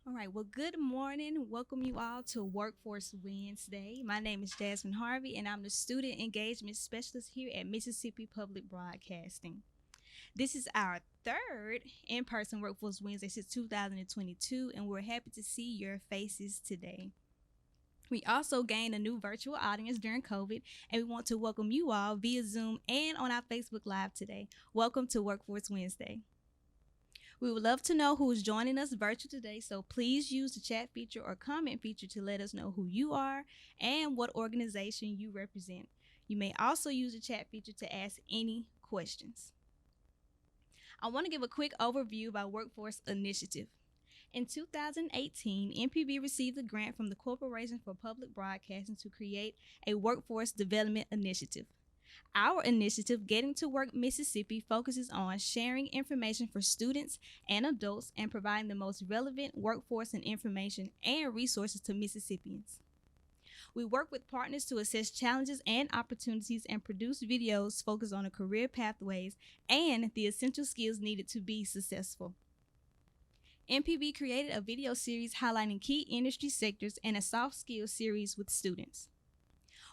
All right, well, good morning. Welcome you all to Workforce Wednesday. My name is Jasmine Harvey, and I'm the Student Engagement Specialist here at Mississippi Public Broadcasting. This is our third in person Workforce Wednesday since 2022, and we're happy to see your faces today. We also gained a new virtual audience during COVID, and we want to welcome you all via Zoom and on our Facebook Live today. Welcome to Workforce Wednesday. We would love to know who's joining us virtual today, so please use the chat feature or comment feature to let us know who you are and what organization you represent. You may also use the chat feature to ask any questions. I want to give a quick overview of our workforce initiative. In 2018, MPB received a grant from the Corporation for Public Broadcasting to create a workforce development initiative. Our initiative, Getting to Work Mississippi, focuses on sharing information for students and adults and providing the most relevant workforce and information and resources to Mississippians. We work with partners to assess challenges and opportunities and produce videos focused on the career pathways and the essential skills needed to be successful. MPB created a video series highlighting key industry sectors and a soft skills series with students.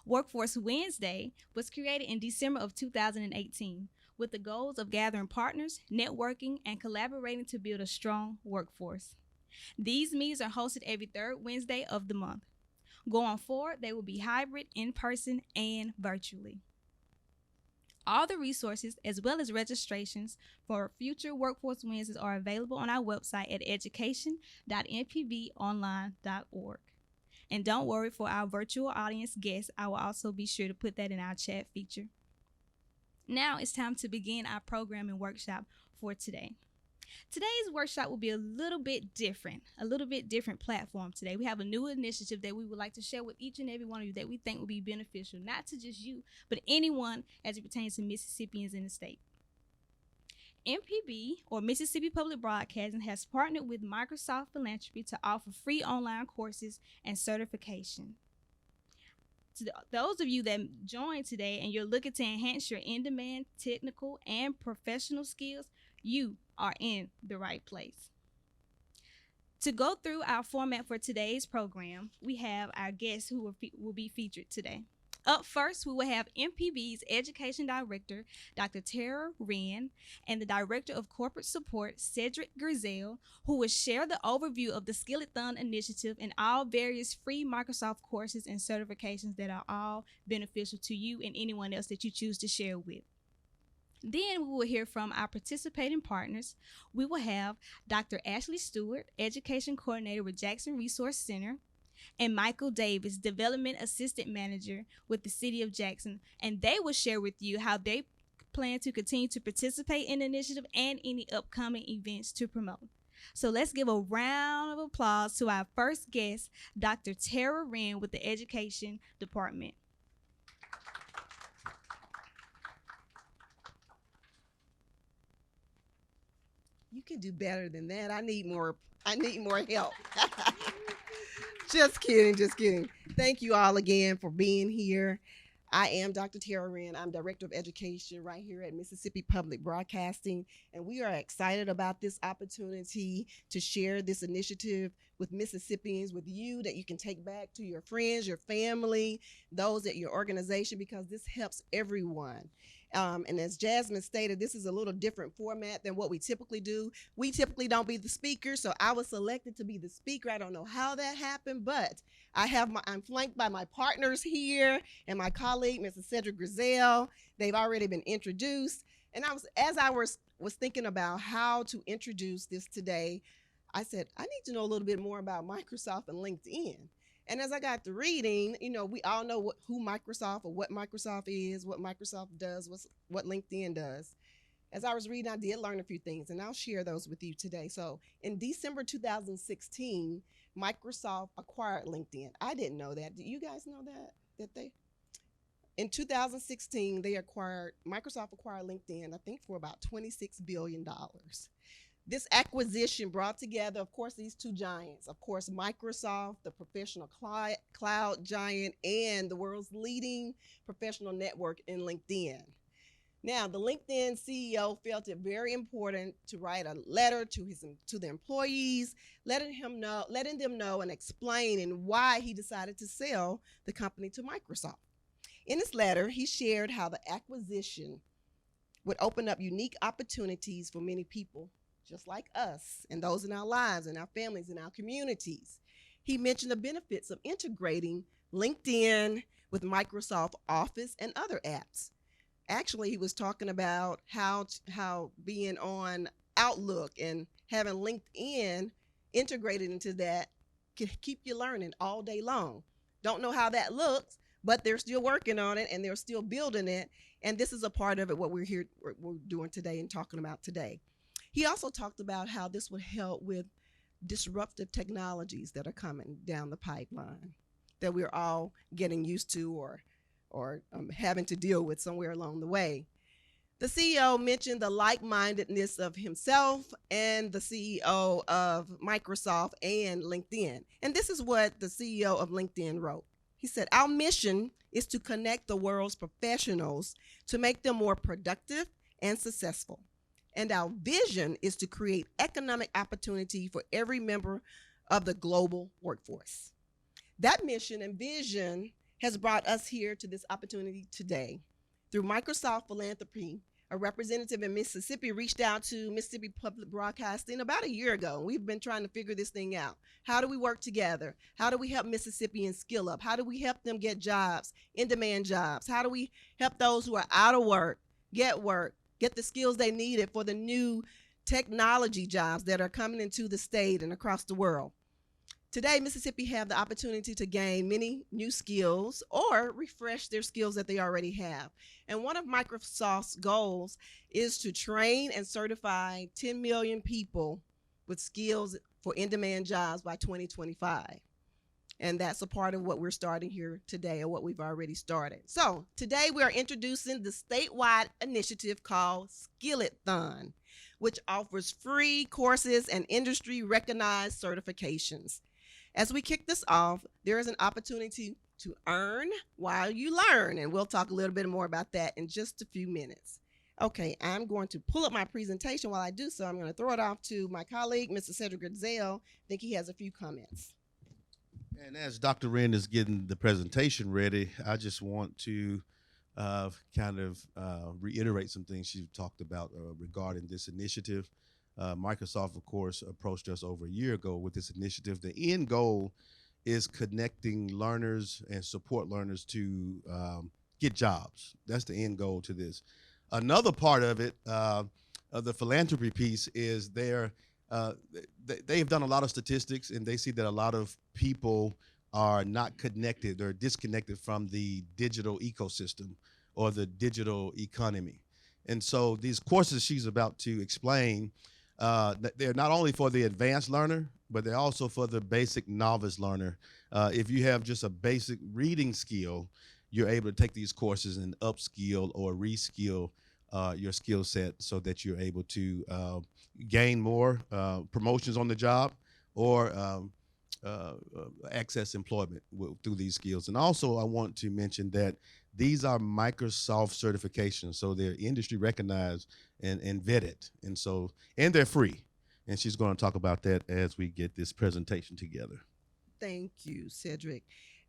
Workforce Wednesday was created in December of 2018 with the goals of gathering partners, networking, and collaborating to build a strong workforce. These meetings are hosted every third Wednesday of the month. Going forward, they will be hybrid, in person, and virtually. All the resources, as well as registrations for future Workforce Wednesdays, are available on our website at education.mpbonline.org. And don't worry, for our virtual audience guests, I will also be sure to put that in our chat feature. Now it's time to begin our program and workshop for today. Today's workshop will be a little bit different platform today. We have a new initiative that we would like to share with each and every one of you that we think will be beneficial, not to just you, but anyone as it pertains to Mississippians in the state. MPB, or Mississippi Public Broadcasting, has partnered with Microsoft Philanthropy to offer free online courses and certification. To those of you that joined today and you're looking to enhance your in-demand technical and professional skills, you are in the right place. To go through our format for today's program, we have our guests who will be featured today. Up first, we will have MPB's Education Director, Dr. Tara Wren, and the Director of Corporate Support, Cedric Grizzell, who will share the overview of the Skill-IT-Thon initiative and all various free Microsoft courses and certifications that are all beneficial to you and anyone else that you choose to share with. Then we will hear from our participating partners. We will have Dr. Ashley Stewart, Education Coordinator with Jackson Resource Center, and Michael Davis, Development Assistant Manager with the City of Jackson, and they will share with you how they plan to continue to participate in the initiative and any upcoming events to promote. So let's give a round of applause to our first guest, Dr. Tara Wren with the Education Department. You can do better than that. I need more help. Just kidding, just kidding. Thank you all again for being here. I am Dr. Tara Wren. I'm Director of Education right here at Mississippi Public Broadcasting, and we are excited about this opportunity to share this initiative with Mississippians, with you, that you can take back to your friends, your family, those at your organization, because this helps everyone. And as Jasmine stated, this is a little different format than what we typically do. We typically don't be the speaker, so I was selected to be the speaker. I don't know how that happened, but I'm flanked by my partners here and my colleague, Mr. Cedric Grizzell. They've already been introduced. And as I was thinking about how to introduce this today, I said, I need to know a little bit more about Microsoft and LinkedIn. And as I got to reading, we all know who Microsoft, or what Microsoft is, what Microsoft does, what LinkedIn does. As I was reading, I did learn a few things, and I'll share those with you today. So in December 2016, Microsoft acquired LinkedIn. I didn't know that. Do you guys know that? In 2016, Microsoft acquired LinkedIn, I think, for about $26 billion. This acquisition brought together, of course, these two giants. Of course, Microsoft, the professional cloud giant, and the world's leading professional network in LinkedIn. Now, the LinkedIn CEO felt it very important to write a letter to the employees, letting them know and explaining why he decided to sell the company to Microsoft. In his letter, he shared how the acquisition would open up unique opportunities for many people just like us and those in our lives and our families and our communities. He mentioned the benefits of integrating LinkedIn with Microsoft Office and other apps. Actually, he was talking about how being on Outlook and having LinkedIn integrated into that can keep you learning all day long. Don't know how that looks, but they're still working on it and they're still building it. And this is a part of it, what we're doing today and talking about today. He also talked about how this would help with disruptive technologies that are coming down the pipeline that we're all getting used to or having to deal with somewhere along the way. The CEO mentioned the like-mindedness of himself and the CEO of Microsoft and LinkedIn. And this is what the CEO of LinkedIn wrote. He said, "Our mission is to connect the world's professionals to make them more productive and successful. And our vision is to create economic opportunity for every member of the global workforce." That mission and vision has brought us here to this opportunity today. Through Microsoft Philanthropy, a representative in Mississippi reached out to Mississippi Public Broadcasting about a year ago. We've been trying to figure this thing out. How do we work together? How do we help Mississippians skill up? How do we help them get jobs, in-demand jobs? How do we help those who are out of work, get the skills they needed for the new technology jobs that are coming into the state and across the world? Today, Mississippi have the opportunity to gain many new skills or refresh their skills that they already have. And one of Microsoft's goals is to train and certify 10 million people with skills for in-demand jobs by 2025. And that's a part of what we're starting here today, or what we've already started. So today we are introducing the statewide initiative called Skill-IT-Thon, which offers free courses and industry recognized certifications. As we kick this off, there is an opportunity to earn while you learn, and we'll talk a little bit more about that in just a few minutes. Okay, I'm going to pull up my presentation. While I do so, I'm going to throw it off to my colleague, Mr. Cedric Grizzell. I think he has a few comments. And as Dr. Wren is getting the presentation ready, I just want to reiterate some things she talked about regarding this initiative. Microsoft, of course, approached us over a year ago with this initiative. The end goal is connecting learners and support learners to get jobs. That's the end goal to this. Another part of it, of the philanthropy piece, is they've done a lot of statistics, and they see that a lot of people are not connected or disconnected from the digital ecosystem or the digital economy. And so these courses she's about to explain, they're not only for the advanced learner, but they're also for the basic novice learner. If you have just a basic reading skill, you're able to take these courses and upskill or reskill your skill set so that you're able to gain more promotions on the job or access employment through these skills. And also I want to mention that these are Microsoft certifications, so they're industry recognized and vetted, and they're free. And she's going to talk about that as we get this presentation together. Thank you, Cedric.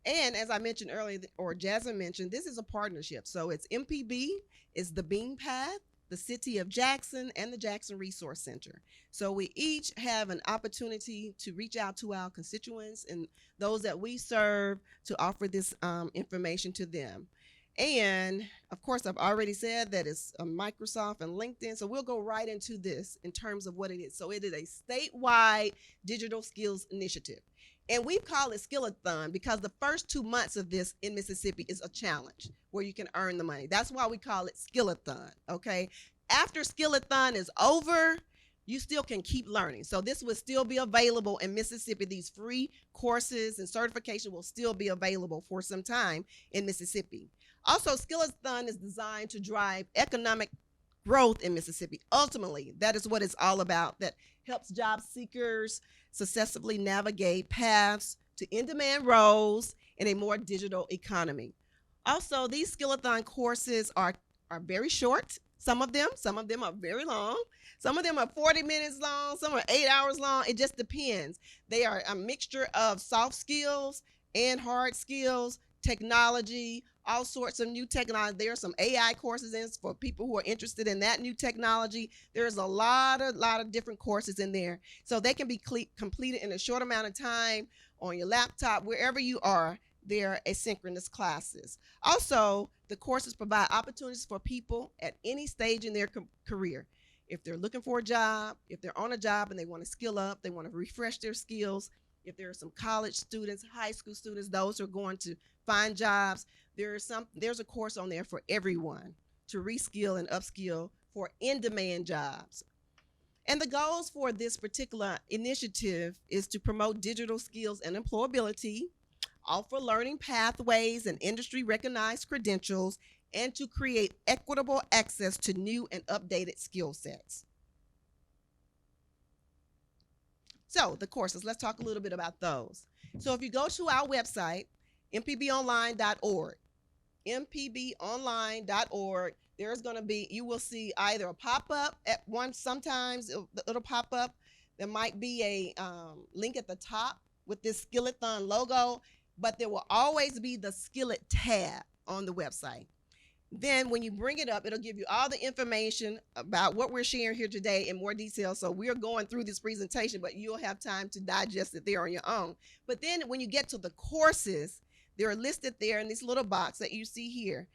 And as I mentioned earlier, or Jasmine mentioned, this is a partnership. So it's MPB, it's the Bean Path, the City of Jackson, and the Jackson Resource Center. So we each have an opportunity to reach out to our constituents and those that we serve to offer this information to them. And of course, I've already said that it's Microsoft and LinkedIn. So we'll go right into this in terms of what it is. So it is a statewide digital skills initiative. And we call it Skill-IT-Thon because the first 2 months of this in Mississippi is a challenge where you can earn the money. That's why we call it Skill-IT-Thon, okay? After Skill-IT-Thon is over, you still can keep learning. So this will still be available in Mississippi. These free courses and certification will still be available for some time in Mississippi. Also, Skill-IT-Thon is designed to drive economic growth in Mississippi. Ultimately, that is what it's all about. That helps job seekers successfully navigate paths to in-demand roles in a more digital economy. Also, these Skill-IT-Thon courses are are very short. Some of them are very long. Some of them are 40 minutes long. Some are 8 hours long. It just depends. They are a mixture of soft skills and hard skills, technology, all sorts of new technology. There are some AI courses in for people who are interested in that new technology. There's a lot of different courses in there. So they can be completed in a short amount of time on your laptop, wherever you are. They're asynchronous classes. Also, the courses provide opportunities for people at any stage in their career. If they're looking for a job, if they're on a job and they want to skill up, they want to refresh their skills. If there are some college students, high school students, those who are going to find jobs, there's a course on there for everyone to reskill and upskill for in-demand jobs. And the goals for this particular initiative is to promote digital skills and employability, offer learning pathways and industry recognized credentials, and to create equitable access to new and updated skill sets. So the courses, let's talk a little bit about those. So if you go to our website, mpbonline.org, mpbonline.org, there's going to be, you will see either a pop-up at one, sometimes it'll pop up. There might be a link at the top with this Skill-IT-Thon logo, but there will always be the Skill-It tab on the website. Then when you bring it up, it'll give you all the information about what we're sharing here today in more detail. So we're going through this presentation, but you'll have time to digest it there on your own. But then when you get to the courses, they're listed there in this little box that you see here.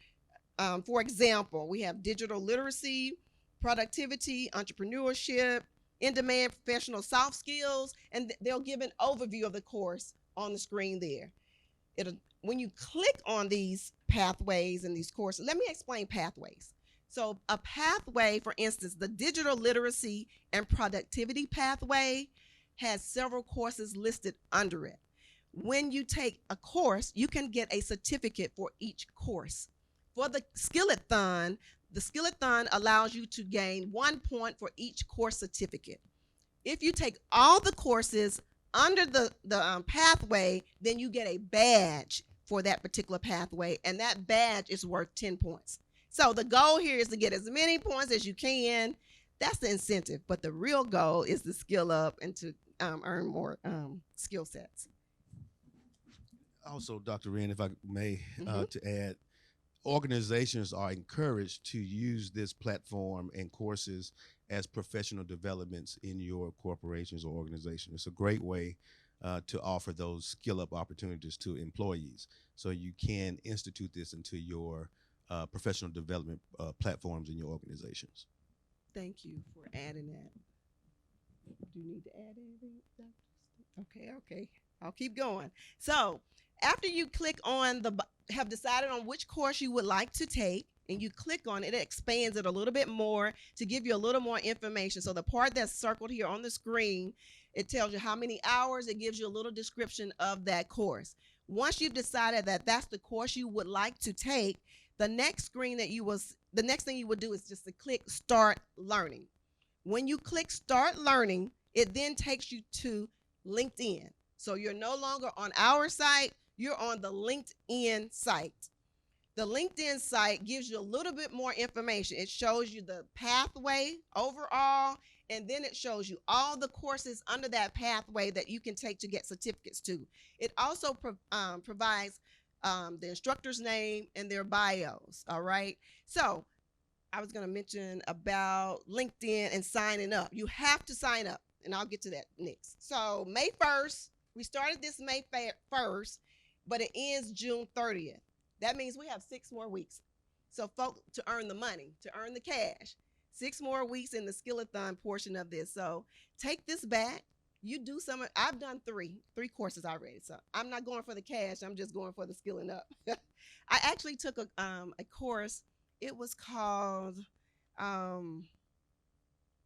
For example, we have digital literacy, productivity, entrepreneurship, in-demand professional soft skills, and they'll give an overview of the course on the screen there. When you click on these pathways and these courses, let me explain pathways. So a pathway, for instance, the digital literacy and productivity pathway has several courses listed under it. When you take a course, you can get a certificate for each course. For the Skill-IT-Thon allows you to gain 1 point for each course certificate. If you take all the courses under the pathway, then you get a badge for that particular pathway, and that badge is worth 10 points. So the goal here is to get as many points as you can. That's the incentive, but the real goal is to skill up and to earn more skill sets. Also, Dr. Wren, if I may, to add, organizations are encouraged to use this platform and courses as professional developments in your corporations or organization. It's a great way to offer those skill up opportunities to employees. So you can institute this into your professional development platforms in your organizations. Thank you for adding that. Do you need to add anything? Okay. I'll keep going. So after you click on have decided on which course you would like to take, and you click on it, it expands it a little bit more to give you a little more information. So the part that's circled here on the screen, it tells you how many hours, it gives you a little description of that course. Once you've decided that that's the course you would like to take, the next thing you would do is just to click Start Learning. When you click Start Learning, it then takes you to LinkedIn. So you're no longer on our site, you're on the LinkedIn site. The LinkedIn site gives you a little bit more information. It shows you the pathway overall, and then it shows you all the courses under that pathway that you can take to get certificates to. It also provides the instructor's name and their bios, all right? So I was gonna mention about LinkedIn and signing up. You have to sign up, and I'll get to that next. So May 1st, we started this May 1st, but it ends June 30th. That means we have 6 more weeks. So folks, to earn the money, to earn the cash, 6 more weeks in the Skill-IT-Thon portion of this. So take this back. You do some, I've done three courses already. So I'm not going for the cash. I'm just going for the skilling up. I actually took a course. It was called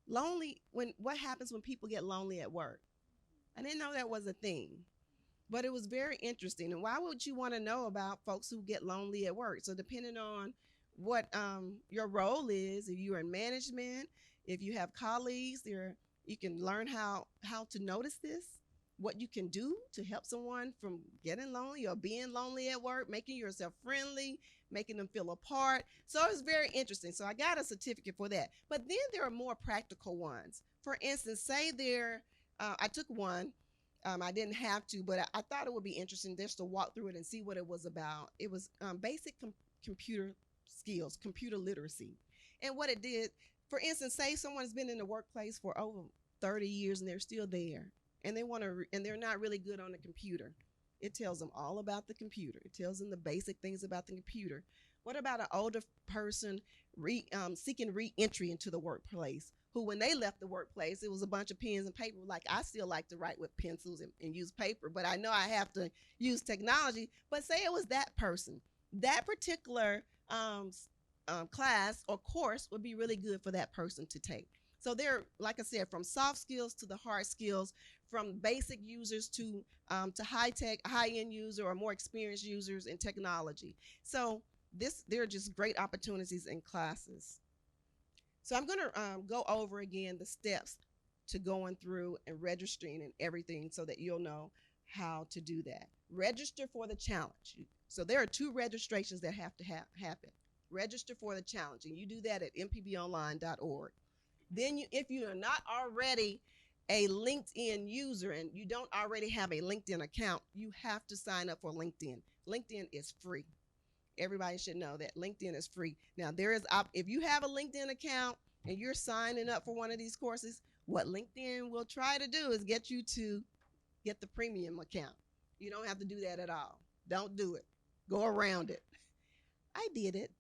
what happens when people get lonely at work. I didn't know that was a thing. But it was very interesting. And why would you want to know about folks who get lonely at work? So depending on what your role is, if you're in management, if you have colleagues, you can learn how to notice this. what you can do to help someone from getting lonely or being lonely at work, making yourself friendly, making them feel a part. So it's very interesting. So I got a certificate for that. But then there are more practical ones. For instance, I took one. I didn't have to, but I thought it would be interesting just to walk through it and see what it was about. It was basic computer skills, computer literacy. And what it did, for instance, say someone's been in the workplace for over 30 years and they're still there and and they're not really good on the computer. It tells them all about the computer. It tells them the basic things about the computer. What about an older person seeking re-entry into the workplace, who when they left the workplace, it was a bunch of pens and paper. Like, I still like to write with pencils and use paper, but I know I have to use technology. But say it was that person, that particular class or course would be really good for that person to take. So they're, like I said, from soft skills to the hard skills, from basic users to high-tech, high-end user or more experienced users in technology. So there are just great opportunities in classes. So I'm going to go over again the steps to going through and registering and everything so that you'll know how to do that. Register for the challenge. So there are 2 registrations that have to happen. Register for the challenge, and you do that at mpbonline.org. Then if you are not already a LinkedIn user and you don't already have a LinkedIn account, you have to sign up for LinkedIn. LinkedIn is free. Everybody should know that LinkedIn is free. Now, if you have a LinkedIn account and you're signing up for one of these courses, what LinkedIn will try to do is get you to get the premium account. You don't have to do that at all. Don't do it. Go around it. I did it.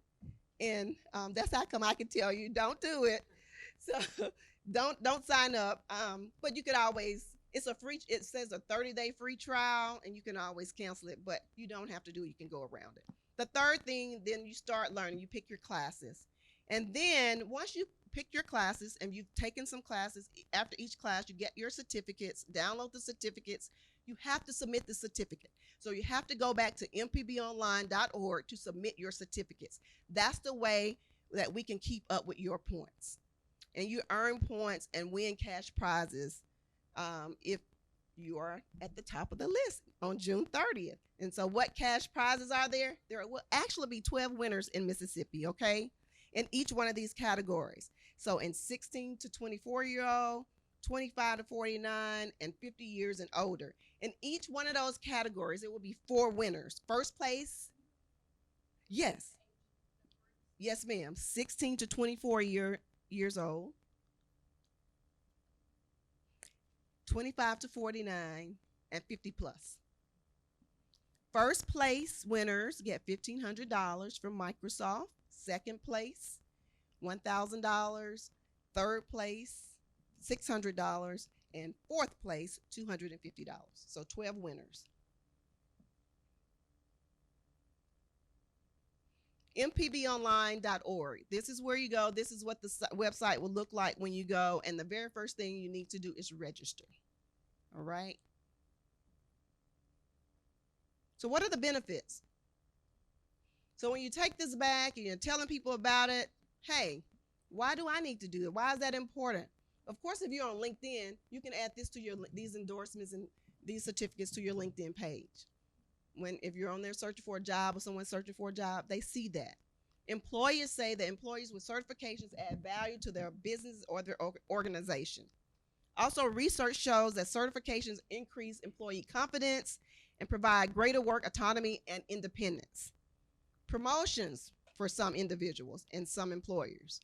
And that's how come I can tell you don't do it. So don't sign up. But you could always, it says a 30-day free trial, and you can always cancel it, but you don't have to do it. You can go around it. The third thing, then you start learning. You pick your classes. And then once you pick your classes and you've taken some classes, after each class, you get your certificates, download the certificates. You have to submit the certificate. So you have to go back to mpbonline.org to submit your certificates. That's the way that we can keep up with your points. And you earn points and win cash prizes if you are at the top of the list on June 30th. And so what cash prizes are there? There will actually be 12 winners in Mississippi, okay, in each one of these categories. So in 16 to 24-year-old, 25 to 49, and 50 years and older. In each one of those categories, it will be 4 winners. First place, yes, ma'am, 16 to 24 years old, 25 to 49, and 50 plus. First place winners get $1,500 from Microsoft. Second place, $1,000. Third place, $600. And fourth place, $250. So 12 winners. mpbonline.org. This is where you go. This is what the website will look like when you go. And the very first thing you need to do is register. All right. So what are the benefits? So when you take this back and you're telling people about it, hey, why do I need to do it? Why is that important? Of course, if you're on LinkedIn, you can add this to these endorsements and these certificates to your LinkedIn page. If you're on there searching for a job or someone's searching for a job, they see that. Employers say that employees with certifications add value to their business or their organization. Also, research shows that certifications increase employee confidence and provide greater work autonomy and independence. Promotions for some individuals and some employers.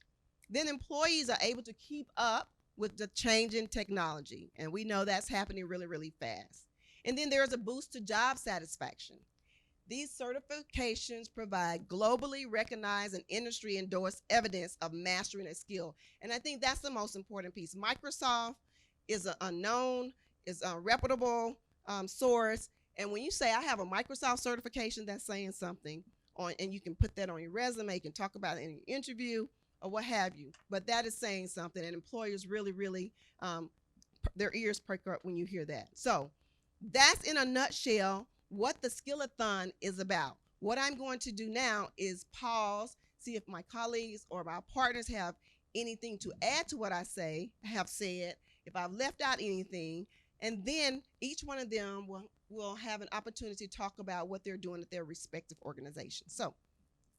Then employees are able to keep up with the changing technology, and we know that's happening really, really fast. And then there's a boost to job satisfaction. These certifications provide globally recognized and industry endorsed evidence of mastering a skill. And I think that's the most important piece. Microsoft is a reputable source. And when you say I have a Microsoft certification, that's saying something. And you can put that on your resume, you can talk about it in your interview or what have you. But that is saying something, and employers really, really, their ears perk up when you hear that. So that's in a nutshell what the Skill-IT-Thon is about. What I'm going to do now is pause, see if my colleagues or my partners have anything to add to what I have said. If I've left out anything, And then each one of them will have an opportunity to talk about what they're doing at their respective organizations. So,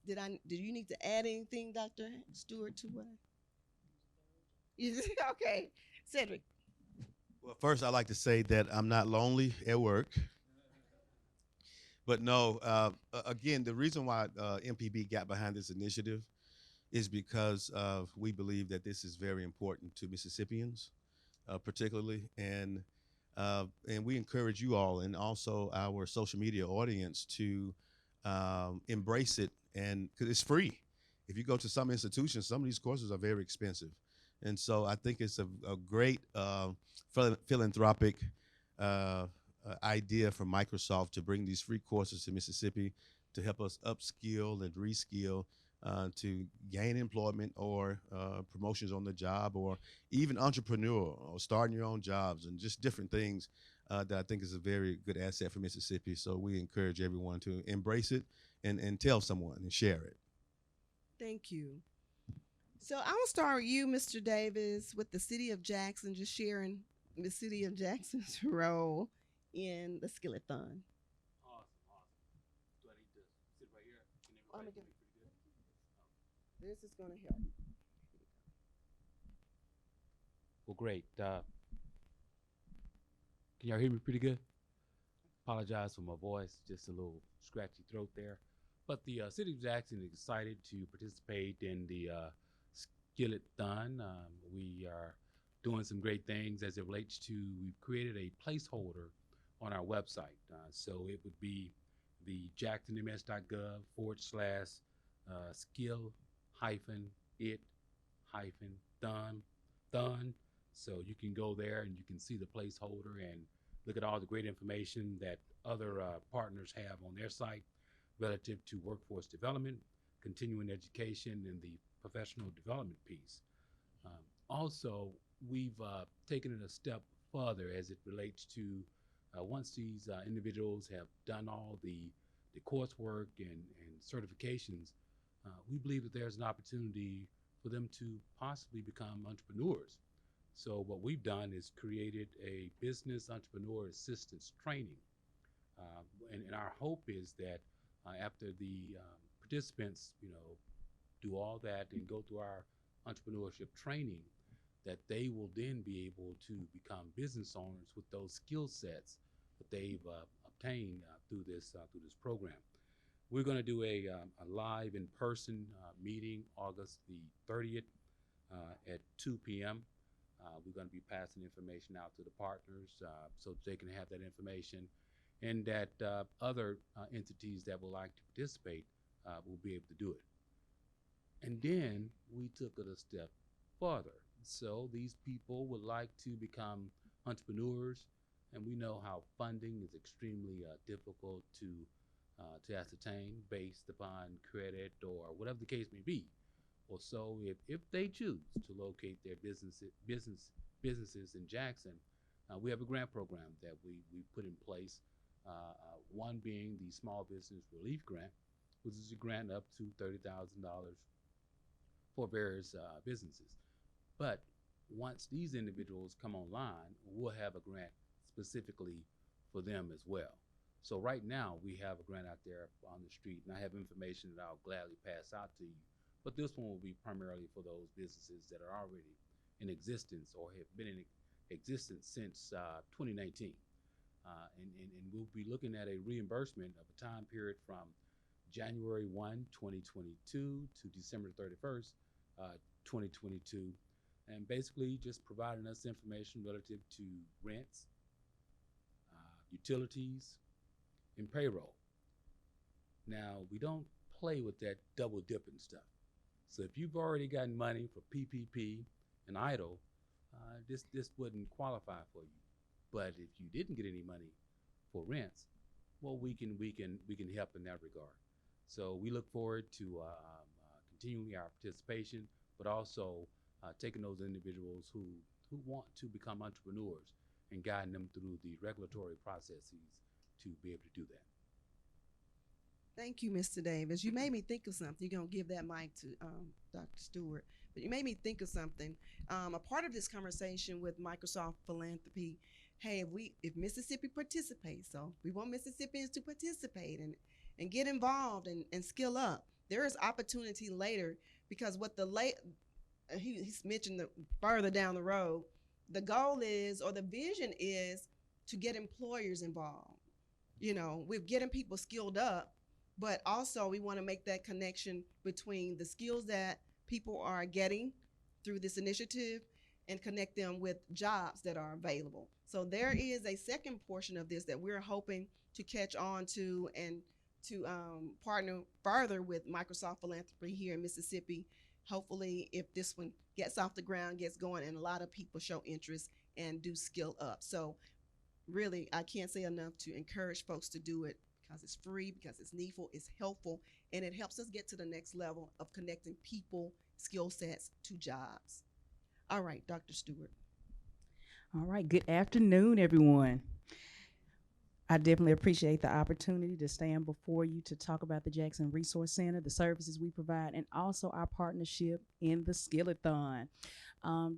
did you need to add anything, Dr. Stewart, to what? Okay, Cedric. Well, first, I'd like to say that I'm not lonely at work. But no, again, the reason why MPB got behind this initiative is because we believe that this is very important to Mississippians, particularly, and we encourage you all and also our social media audience to embrace it, and because it's free. If you go to some institutions, some of these courses are very expensive, and so I think it's a great philanthropic idea from Microsoft to bring these free courses to Mississippi to help us upskill and reskill to gain employment or promotions on the job, or even entrepreneur or starting your own jobs and just different things that I think is a very good asset for Mississippi. So we encourage everyone to embrace it and tell someone and share it. Thank you. So I will start with you, Mr. Davis, with the City of Jackson, just sharing the City of Jackson's role in the Skill-IT-Thon. Awesome, awesome. Do I need to sit right here? Can I'm everybody gonna hear me pretty good? This is going to help. Well, great. Can y'all hear me pretty good? Apologize for my voice, just a little scratchy throat there. But the City of Jackson is excited to participate in the Skill-IT-Thon. We are doing some great things as it relates to, we've created a placeholder on our website. So it would be the jacksonms.gov/skill-it-thon. So you can go there and you can see the placeholder and look at all the great information that other partners have on their site relative to workforce development, continuing education, and the professional development piece. Also, we've taken it a step further as it relates to once these individuals have done all the coursework and certifications, we believe that there's an opportunity for them to possibly become entrepreneurs. So what we've done is created a business entrepreneur assistance training. And our hope is that after the participants, do all that and go through our entrepreneurship training, that they will then be able to become business owners with those skill sets that they've obtained through this program. We're going to do a live in-person meeting August the 30th at 2 p.m. We're going to be passing information out to the partners so they can have that information, and that other entities that would like to participate will be able to do it. And then we took it a step further. So these people would like to become entrepreneurs, and we know how funding is extremely difficult to ascertain based upon credit or whatever the case may be. Well, so if they choose to locate their businesses in Jackson, we have a grant program that we put in place. One being the Small Business Relief Grant, which is a grant up to $30,000 for various businesses. But once these individuals come online, we'll have a grant specifically for them as well. So right now we have a grant out there on the street, and I have information that I'll gladly pass out to you. But this one will be primarily for those businesses that are already in existence or have been in existence since 2019. And we'll be looking at a reimbursement of a time period from January 1, 2022 to December 31st, 2022. And basically just providing us information relative to rents, utilities, and payroll. Now, we don't play with that double dipping stuff. So if you've already gotten money for PPP and EIDL, this wouldn't qualify for you. But if you didn't get any money for rents, well, we can help in that regard. So we look forward to continuing our participation, but also taking those individuals who want to become entrepreneurs and guiding them through the regulatory processes to be able to do that. Thank you, Mr. Davis. You made me think of something. You're going to give that mic to Dr. Stewart. But you made me think of something. A part of this conversation with Microsoft Philanthropy, hey, if Mississippi participates, so we want Mississippians to participate and get involved and skill up. There is opportunity later, because what he's mentioned further down the road, the goal is, or the vision is, to get employers involved. We're getting people skilled up, but also we want to make that connection between the skills that people are getting through this initiative and connect them with jobs that are available. So there is a second portion of this that we're hoping to catch on to, and to partner further with Microsoft Philanthropy here in Mississippi. Hopefully, if this one gets off the ground, gets going, and a lot of people show interest and do skill up. So really, I can't say enough to encourage folks to do it, because it's free, because it's needful, it's helpful, and it helps us get to the next level of connecting people, skill sets to jobs. All right, Dr. Stewart. All right, good afternoon, everyone. I definitely appreciate the opportunity to stand before you to talk about the Jackson Resource Center, the services we provide, and also our partnership in the Skill-IT-Thon.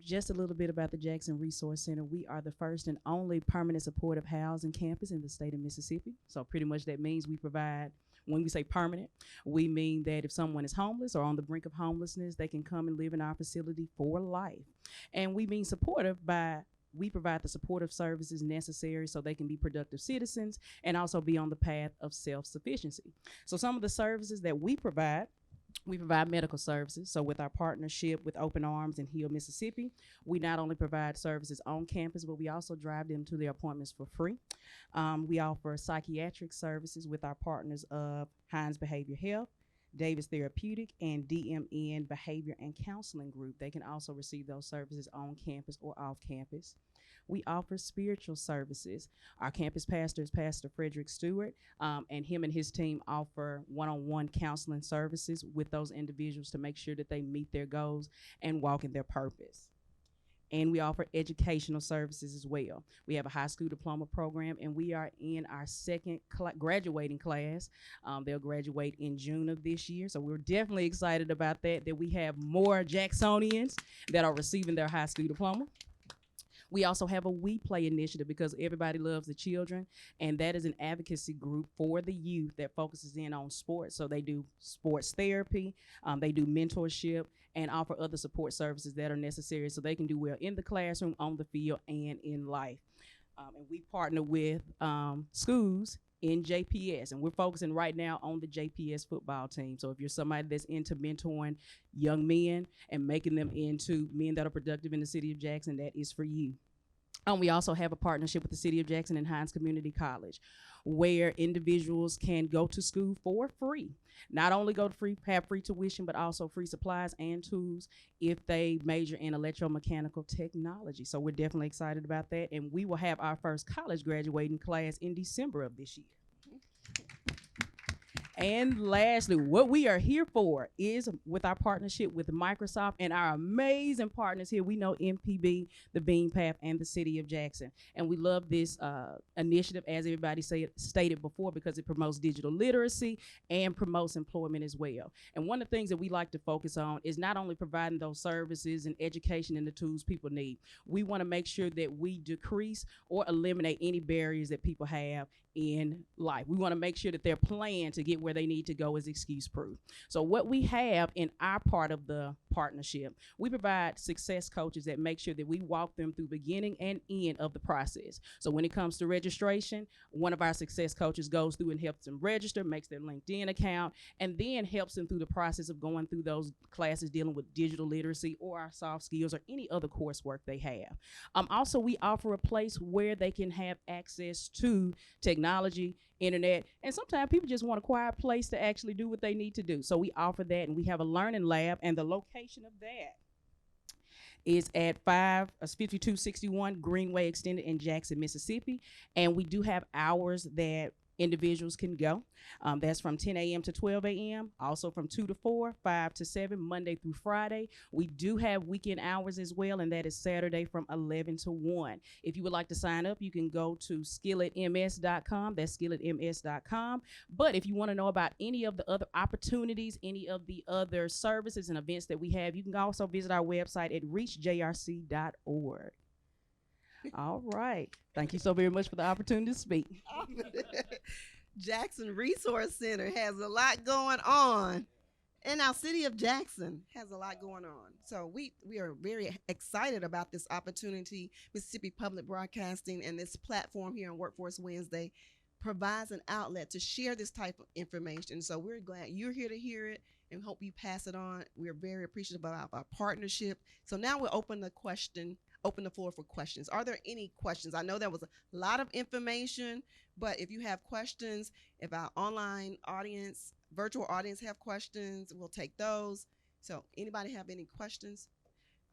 Just a little bit about the Jackson Resource Center. We are the first and only permanent supportive housing campus in the state of Mississippi. So pretty much that means we provide, when we say permanent, we mean that if someone is homeless or on the brink of homelessness, they can come and live in our facility for life. And we mean supportive by we provide the supportive services necessary so they can be productive citizens and also be on the path of self-sufficiency. So some of the services that we provide medical services. So with our partnership with Open Arms in Hill, Mississippi, we not only provide services on campus, but we also drive them to their appointments for free. We offer psychiatric services with our partners of Hines Behavior Health, Davis Therapeutic, and DMN Behavior and Counseling Group. They can also receive those services on campus or off campus. We offer spiritual services. Our campus pastor is Pastor Frederick Stewart, and him and his team offer one-on-one counseling services with those individuals to make sure that they meet their goals and walk in their purpose. And we offer educational services as well. We have a high school diploma program, and we are in our second graduating class. They'll graduate in June of this year, so we're definitely excited about that we have more Jacksonians that are receiving their high school diploma. We also have a We Play initiative, because everybody loves the children, and that is an advocacy group for the youth that focuses in on sports. So they do sports therapy, they do mentorship, and offer other support services that are necessary so they can do well in the classroom, on the field, and in life. And we partner with schools in JPS, and we're focusing right now on the JPS football team. So if you're somebody that's into mentoring young men and making them into men that are productive in the city of Jackson, that is for you. We also have a partnership with the City of Jackson and Hines Community College, where individuals can go to school for free. Not only have free tuition, but also free supplies and tools if they major in electromechanical technology. So we're definitely excited about that. And we will have our first college graduating class in December of this year. And lastly, what we are here for is with our partnership with Microsoft and our amazing partners here. We know MPB, the Bean Path, and the City of Jackson. And we love this initiative, as everybody stated before, because it promotes digital literacy and promotes employment as well. And one of the things that we like to focus on is not only providing those services and education and the tools people need. We want to make sure that we decrease or eliminate any barriers that people have in life. We want to make sure that their plan to get where they need to go is excuse proof. So what we have in our part of the partnership, we provide success coaches that make sure that we walk them through beginning and end of the process. So when it comes to registration, one of our success coaches goes through and helps them register, makes their LinkedIn account, and then helps them through the process of going through those classes dealing with digital literacy or our soft skills or any other coursework they have. Also, we offer a place where they can have access to technology, internet, and sometimes people just want a quiet place to actually do what they need to do. So we offer that, and we have a learning lab, and the location of that is at 5261 Greenway Extended in Jackson, Mississippi. And we do have hours that individuals can go. That's from 10 a.m. to 12 a.m., also from 2 to 4, 5 to 7, Monday through Friday. We do have weekend hours as well, and that is Saturday from 11 to 1. If you would like to sign up, you can go to skillit.ms.com. That's skillit.ms.com. But if you want to know about any of the other opportunities, any of the other services and events that we have, you can also visit our website at reachjrc.org. All right. Thank you so very much for the opportunity to speak. Jackson Resource Center has a lot going on. And our city of Jackson has a lot going on. So we are very excited about this opportunity. Mississippi Public Broadcasting and this platform here on Workforce Wednesday provides an outlet to share this type of information. So we're glad you're here to hear it and hope you pass it on. We're very appreciative about our partnership. So now we'll open the floor for questions. Are there any questions? I know there was a lot of information, but if you have questions, if our online audience, virtual audience have questions, we'll take those. So anybody have any questions?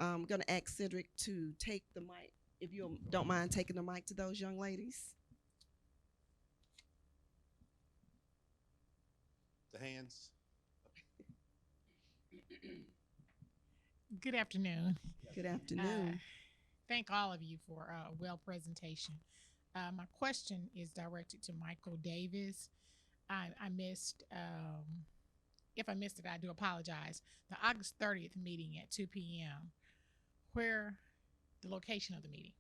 I'm going to ask Cedric to take the mic, if you don't mind taking the mic to those young ladies. The hands. Good afternoon. Good afternoon. Thank all of you for a well presentation. My question is directed to Michael Davis. I missed, if I missed it, I do apologize. The August 30th meeting at 2 p.m. Where the location of the meeting?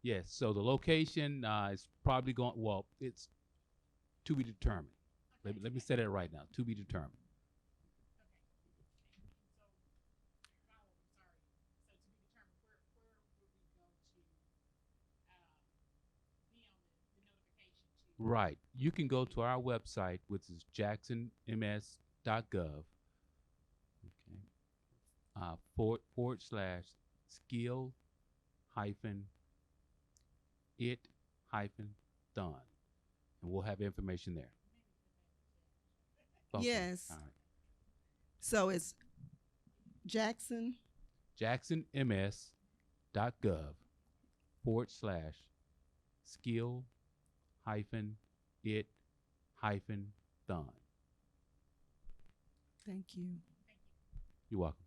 Yes, so the location is probably going, well, it's to be determined. Let me say that right now, to be determined. Right. You can go to our website, which is jacksonms.gov. Okay. /skill hyphen it hyphen thon. And we'll have information there. Okay. Yes. All right. So it's Jackson. jacksonms.gov /skill hyphen it hyphen thon. Thank you. You're welcome.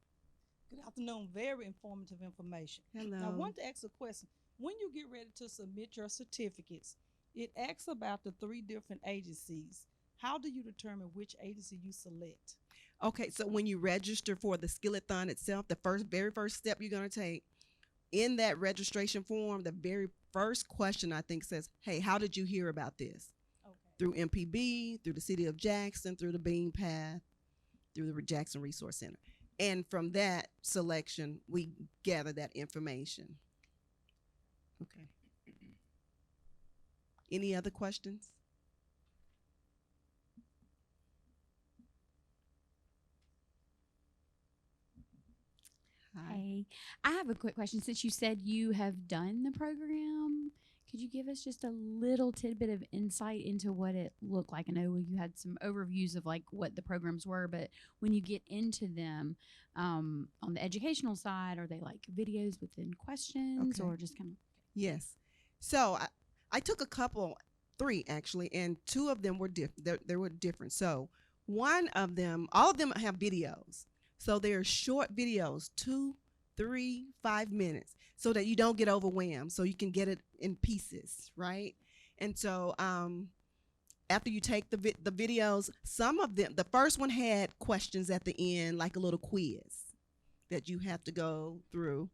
Good afternoon. Very informative information. Hello. I want to ask a question. When you get ready to submit your certificates, it asks about the 3 different agencies. How do you determine which agency you select? Okay, so when you register for the Skill-IT-Thon itself, the very first step you're going to take in that registration form, the very first question I think says, hey, how did you hear about this? Okay. Through MPB, through the city of Jackson, through the Bean Path, through the Jackson Resource Center. And from that selection, we gather that information. Okay. Any other questions? Hi. Hey, I have a quick question. Since you said you have done the program, could you give us just a little tidbit of insight into what it looked like? I know you had some overviews of like what the programs were, but when you get into them, on the educational side, are they like videos within questions Okay. or just kind of? Yes. So I took 3 actually, and 2 of them were different. They were different. So one of them, all of them have videos. So they're short videos, 2, 3, 5 minutes, so that you don't get overwhelmed. So you can get it in pieces, right? And so after you take the videos, some of them, the first one had questions at the end, like a little quiz that you have to go through.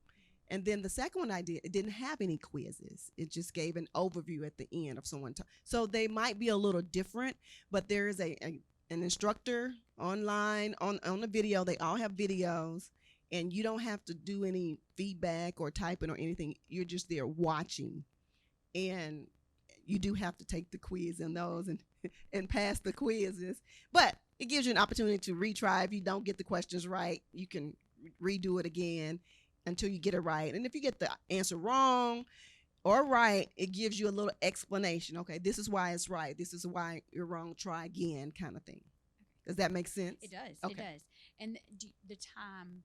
And then the second one I did, it didn't have any quizzes. It just gave an overview at the end of someone. So they might be a little different, but there is an instructor online on the video. They all have videos, and you don't have to do any feedback or typing or anything. You're just there watching, and you do have to take the quiz in those and pass the quizzes. But it gives you an opportunity to retry. If you don't get the questions right, you can redo it again until you get it right. And if you get the answer wrong or right, it gives you a little explanation. Okay, this is why it's right. This is why you're wrong. Try again, kind of thing. Does that make sense? It does. Okay. It does. And the time,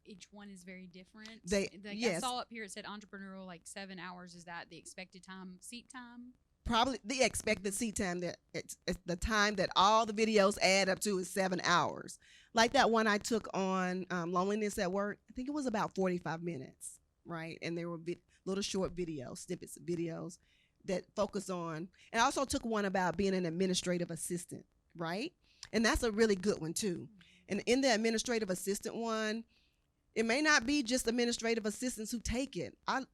each one is very different. Yes. I saw up here it said entrepreneurial, like 7 hours. Is that the expected time, seat time? Probably the expected seat time, that it's the time that all the videos add up to is 7 hours. Like that one I took on loneliness at work. I think it was about 45 minutes, right? And there were little short videos, snippets of videos that focus on. And I also took one about being an administrative assistant, right? And that's a really good one too. And in the administrative assistant one, It may not be just administrative assistants who take it. I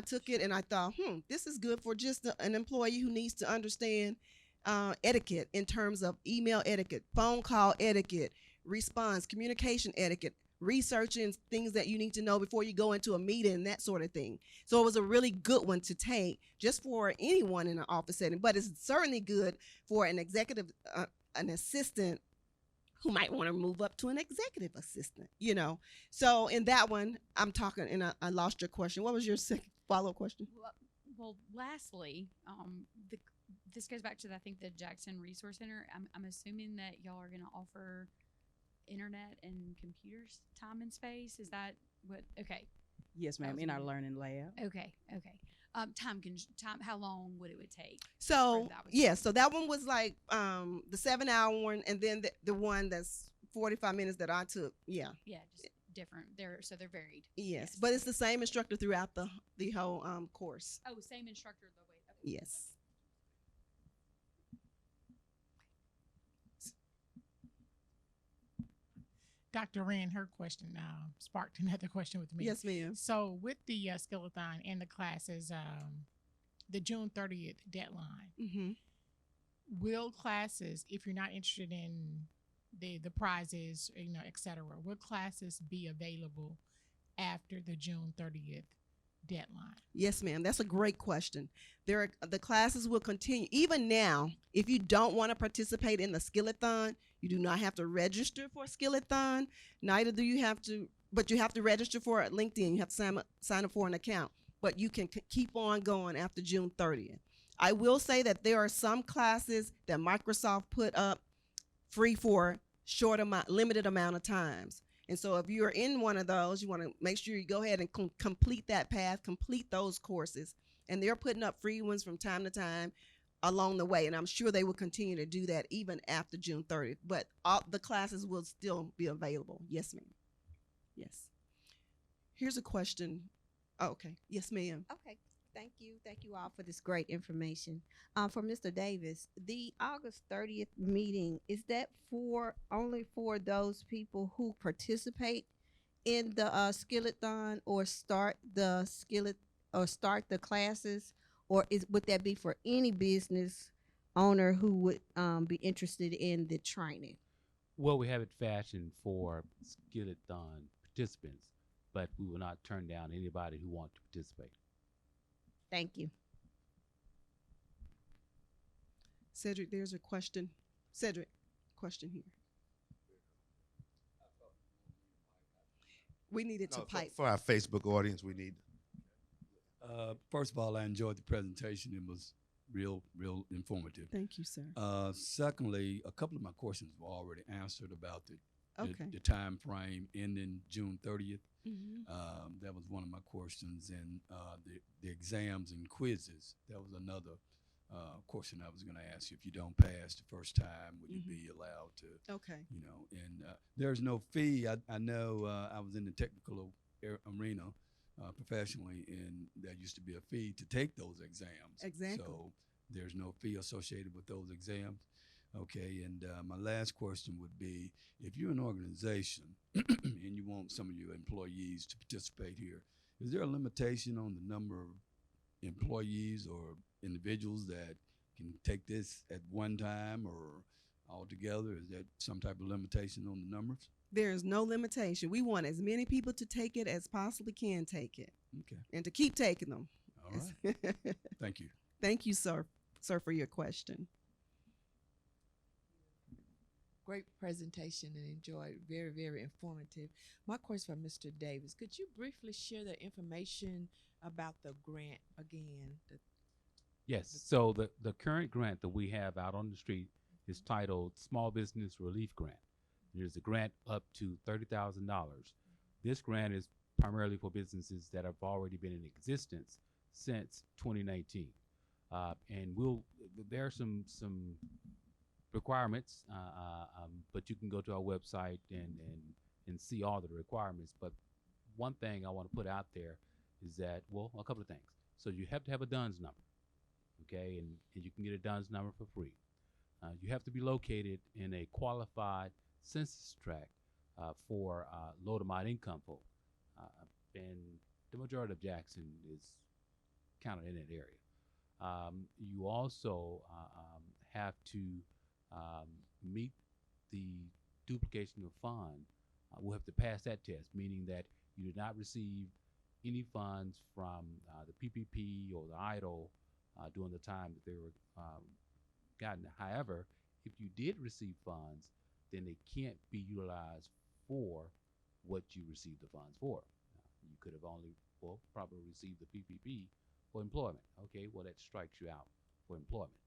took it and I thought, this is good for just an employee who needs to understand etiquette in terms of email etiquette, phone call etiquette, response, communication etiquette, researching things that you need to know before you go into a meeting, that sort of thing. So it was a really good one to take just for anyone in an office setting, but it's certainly good for an executive, an assistant who might want to move up to an executive assistant, So in that one, I'm talking, and I lost your question. What was your second follow-up question? Well, lastly, this goes back to I think the Jackson Resource Center. I'm assuming that y'all are going to offer internet and computers time and space. Is that what? Okay. Yes, ma'am. In our learning lab. Okay. Time. How long would it take? So so that one was like the 7-hour one, and then the one that's 45 minutes that I took. Yeah, just different. They're varied. Yes, but it's the same instructor throughout the whole course. Oh, same instructor the way. Okay. Yes. Dr. Wren, her question sparked another question with me. Yes, ma'am. So with the Skill-IT-Thon and the classes, the June 30th deadline, will classes, if you're not interested in the prizes, et cetera, will classes be available after the June 30th deadline? Yes, ma'am. That's a great question. The classes will continue. Even now, if you don't want to participate in the Skill-IT-Thon, you do not have to register for Skill-IT-Thon. Neither do you have to, but you have to register for LinkedIn. You have to sign up for an account. But you can keep on going after June 30th. I will say that there are some classes that Microsoft put up free for limited amount of times. And so if you're in one of those, you want to make sure you go ahead and complete that path, complete those courses. And they're putting up free ones from time to time along the way. And I'm sure they will continue to do that even after June 30th. But all the classes will still be available. Yes, ma'am. Yes. Here's a question. Oh, okay. Yes, ma'am. Okay. Thank you. Thank you all for this great information. For Mr. Davis, the August 30th meeting, is that only for those people who participate in the Skill-IT-Thon or start the classes, or would that be for any business owner who would be interested in the training? Well, we have it fashioned for Skill-IT-Thon participants, but we will not turn down anybody who wants to participate. Thank you. Cedric, there's a question. Cedric, question here. We needed to pipe. For our Facebook audience, we need. First of all, I enjoyed the presentation. It was real informative. Thank you, sir. Secondly, a couple of my questions were already answered about the time frame ending June 30th. That was one of my questions, and the exams and quizzes. That was another question I was going to ask you. If you don't pass the first time, would you be allowed to? Okay. And there's no fee. I know I was in the technical arena professionally, and there used to be a fee to take those exams. Exactly. So there's no fee associated with those exams. Okay, and my last question would be, if you're an organization and you want some of your employees to participate here, is there a limitation on the number of employees or individuals that can take this at one time or all together? Is there some type of limitation on the numbers? There is no limitation. We want as many people to take it as possibly can take it. Okay. And to keep taking them. All right. Thank you. Thank you, sir, for your question. Great presentation and enjoyed. Very, very informative. My question for Mr. Davis, could you briefly share the information about the grant again? Yes. So the current grant that we have out on the street is titled Small Business Relief Grant. There's a grant up to $30,000. This grant is primarily for businesses that have already been in existence since 2019. And there are some requirements, but you can go to our website and see all the requirements. But one thing I want to put out there is that, well, a couple of things. So you have to have a DUNS number, okay, and you can get a DUNS number for free. You have to be located in a qualified census tract for low to moderate income folk. And the majority of Jackson is counted in that area. You also have to meet the duplication of fund. We'll have to pass that test, meaning that you did not receive any funds from the PPP or the EIDL during the time that they were gotten. However, if you did receive funds, then they can't be utilized for what you received the funds for. You could have only, well, probably received the PPP for employment. Okay, well, that strikes you out for employment.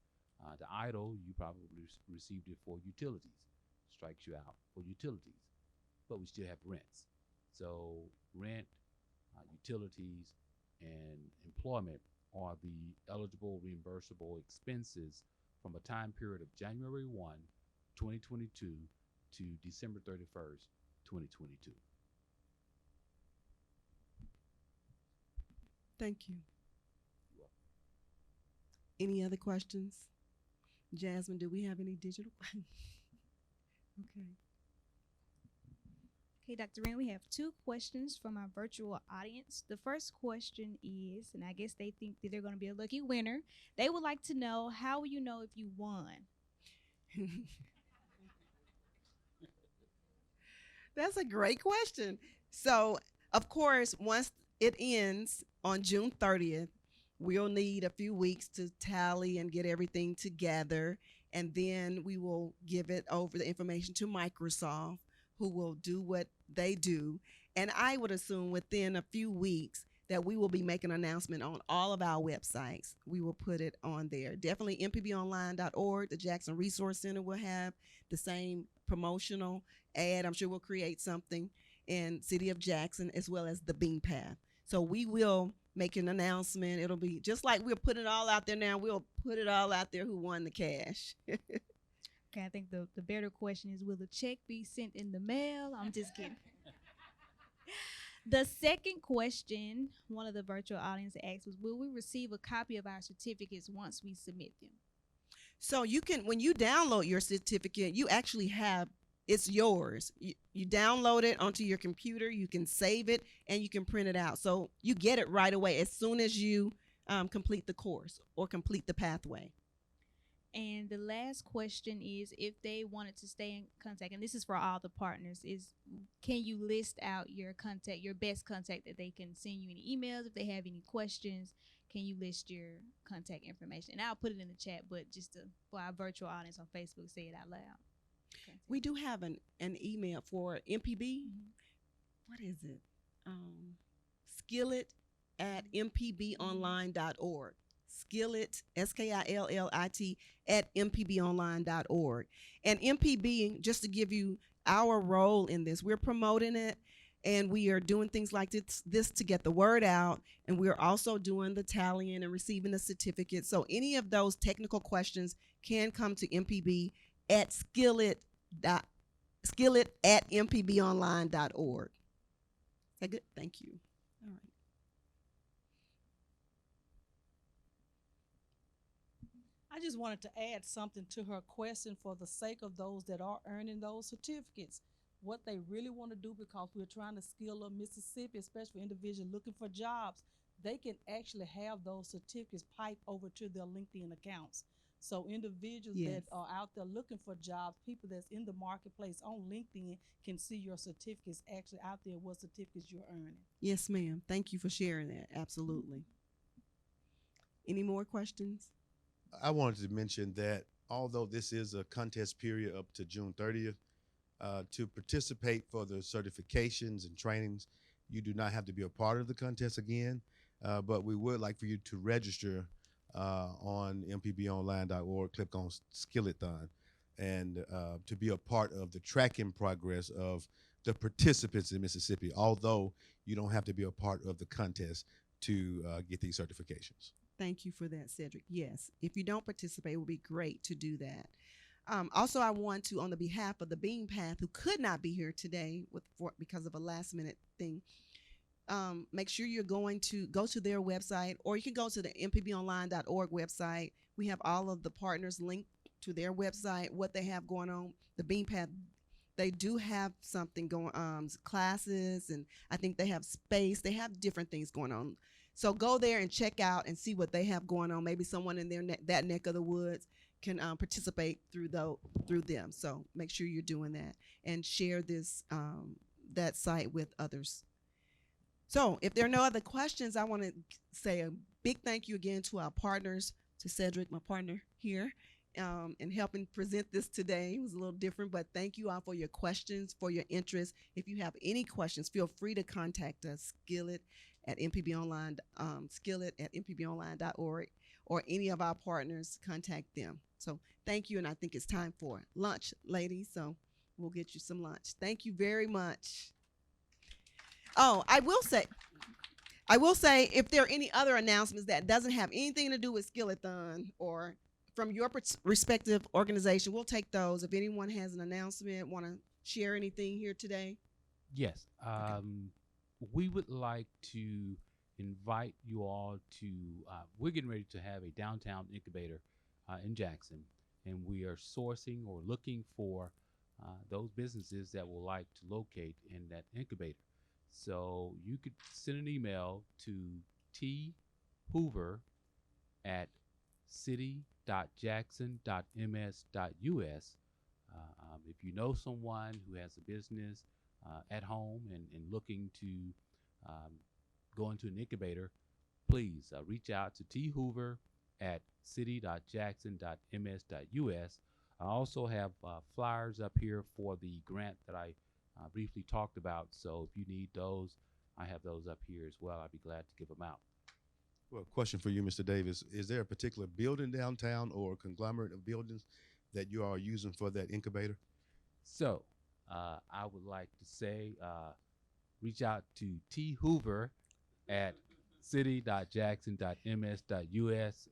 The EIDL, you probably received it for utilities, strikes you out for utilities. But we still have rents. So rent, utilities, and employment are the eligible reimbursable expenses from a time period of January 1, 2022 to December 31st, 2022. Thank you. Any other questions? Jasmine, do we have any digital questions? Okay. Okay, Dr. Wren, we have two questions from our virtual audience. The first question is, and I guess they think that they're going to be a lucky winner. They would like to know, how will you know if you won? That's a great question. So, of course, once it ends on June 30th, we'll need a few weeks to tally and get everything together. And then we will give it over the information to Microsoft, who will do what they do. And I would assume within a few weeks that we will be making an announcement on all of our websites. We will put it on there. Definitely mpbonline.org. The Jackson Resource Center will have the same promotional ad. I'm sure we'll create something in City of Jackson, as well as the Bean Path. So we will make an announcement. It'll be just like we're putting it all out there now. We'll put it all out there who won the cash. Okay, I think the better question is, will the check be sent in the mail? I'm just kidding. The second question one of the virtual audience asked was, will we receive a copy of our certificates once we submit them? So you can, when you download your certificate, you actually have, it's yours. You download it onto your computer, you can save it, and you can print it out. So you get it right away as soon as you complete the course or complete the pathway. And the last question is, if they wanted to stay in contact, and this is for all the partners, is can you list out your contact, your best contact that they can send you any emails if they have any questions? Can you list your contact information? And I'll put it in the chat, but just for our virtual audience on Facebook, say it out loud. Contact. We do have an email for MPB. What is it? Skill-IT@mpbonline.org. Skill-IT, Skillit, @mpbonline.org. And MPB, just to give you our role in this, we're promoting it, and we are doing things like this to get the word out, and we're also doing the tallying and receiving the certificate. So any of those technical questions can come to MPB at Skill-IT@mpbonline.org. Is that good? Thank you. All right. I just wanted to add something to her question for the sake of those that are earning those certificates. What they really want to do, because we're trying to skill up Mississippi, especially individuals looking for jobs, they can actually have those certificates piped over to their LinkedIn accounts. So individuals that are out there looking for jobs, people that's in the marketplace on LinkedIn can see your certificates actually out there, what certificates you're earning. Yes, ma'am. Thank you for sharing that. Absolutely. Any more questions? I wanted to mention that although this is a contest period up to June 30th, to participate for the certifications and trainings, you do not have to be a part of the contest again, but we would like for you to register on mpbonline.org, click on Skill-IT-Thon, and to be a part of the tracking progress of the participants in Mississippi, although you don't have to be a part of the contest to get these certifications. Thank you for that, Cedric. Yes, if you don't participate, it would be great to do that. Also, I want to, on the behalf of the Bean Path, who could not be here today because of a last minute thing, make sure you're going to go to their website, or you can go to the mpbonline.org website. We have all of the partners linked to their website, what they have going on. The Bean Path, they do have something going classes, and I think they have space. They have different things going on. So go there and check out and see what they have going on. Maybe someone in their that neck of the woods can participate through them. So make sure you're doing that and share this that site with others. So if there are no other questions, I want to say a big thank you again to our partners, to Cedric, my partner here, in helping present this today. It was a little different, but thank you all for your questions, for your interest. If you have any questions, feel free to contact us, Skill-IT at mpbonline, Skill-IT at mpbonline.org, or any of our partners, contact them. So thank you, and I think it's time for lunch, ladies, so we'll get you some lunch. Thank you very much. Oh, I will say, if there are any other announcements that doesn't have anything to do with Skill-IT-Thon or from your respective organization, we'll take those. If anyone has an announcement, want to share anything here today? Yes. We would like to invite you all to, we're getting ready to have a downtown incubator in Jackson, and we are sourcing or looking for those businesses that will like to locate in that incubator. So you could send an email to thoover@city.jackson.ms.us. If you know someone who has a business at home and looking to go into an incubator, please reach out to thoover@city.jackson.ms.us. I also have flyers up here for the grant that I briefly talked about. So if you need those, I have those up here as well. I'd be glad to give them out. Well, question for you, Mr. Davis. Is there a particular building downtown or a conglomerate of buildings that you are using for that incubator? So I would like to say reach out to thoover@city.jackson.ms.us,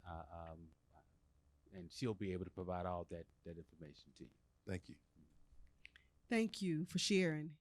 and she'll be able to provide all that information to you. Thank you. Thank you for sharing.